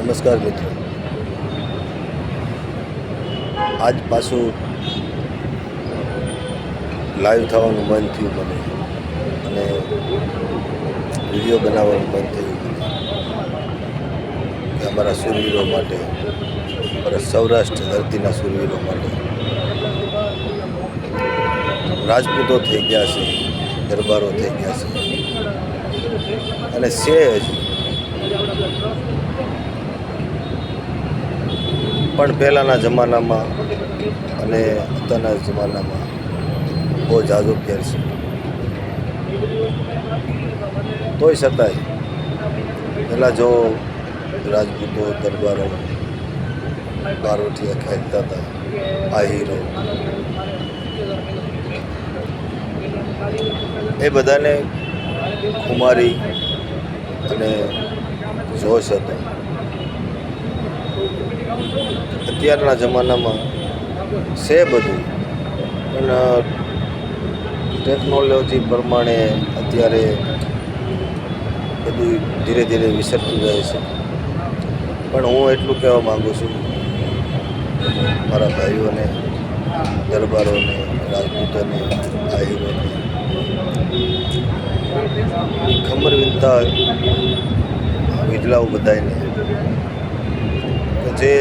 નમસ્કાર મિત્રો, આજ પાછું લાઈવ થવાનું મન થયું મને અને વિડીયો બનાવવાનું મન થયું કે અમારા શૂરવીરો માટે, અમારા સૌરાષ્ટ્ર ધરતીના શૂરવીરો માટે રાજપૂતો થઈ ગયા છે, દરબારો થઈ ગયા છે અને છે હજી પણ પહેલાંના જમાનામાં અને અત્યારના જમાનામાં બહુ ઝાઝો ફેર છે. તોય છતાંય પહેલાં જો રાજપૂતો દરબારો બારોટિયા ખેંચતા હતા, આહીરો, એ બધાને ખુમારી અને જોશ હતો. અત્યારના જમાનામાં છે બધું, પણ ટેકનોલોજી પ્રમાણે અત્યારે બધું ધીરે ધીરે વિસરતું જાય છે. પણ હું એટલું કહેવા માગું છું મારા ભાઈઓને, દરબારોને, રાજપૂતોને, આહીરોને, ખમર વિનતા વિધલાઓ બધાને જે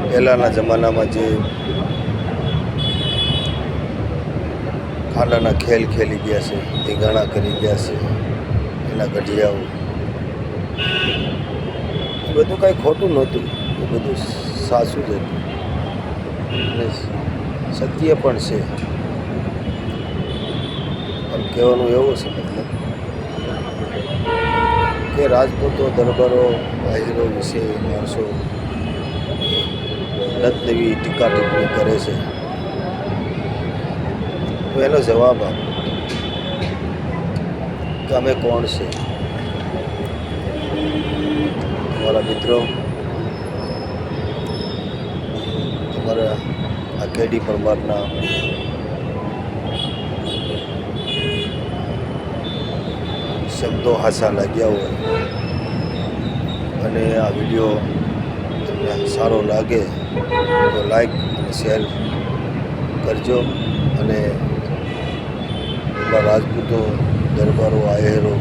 પહેલાંના જમાનામાં જે ખાંડાના ખેલ ખેલી ગયા છે, ધીંગાણા કરી ગયા છે, એના ગઢિયાઓ, એ બધું કાંઈ ખોટું નહોતું, એ બધું સાચું જ હતું અને સત્ય પણ છે. પણ કહેવાનું એવું છે મતલબ કે રાજપૂતો, દરબારો, આહીરો વિશે માણસો નવી ટીકા ટિપ્પણી કરે છે, તો એનો જવાબ આપો કે અમે કોણ છે. તમારા મિત્રો, તમારા આ કેડી પરમારના શબ્દો હાસા લાગ્યા હોય અને આ વિડીયો તમને સારો લાગે તો લાઈક અને શેર કરજો અને આપણા રાજપૂતો, દરબારો, આહેરો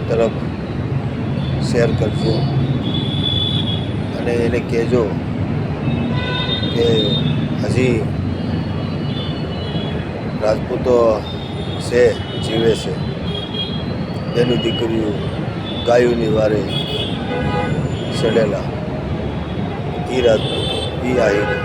તરફ શેર કરજો અને એને કહેજો કે હજી રાજપૂતો છે, જીવે છે, એની દીકરીઓ ગાયોની વારે ચડેલા, એ રાજપૂત, એ આહીરો.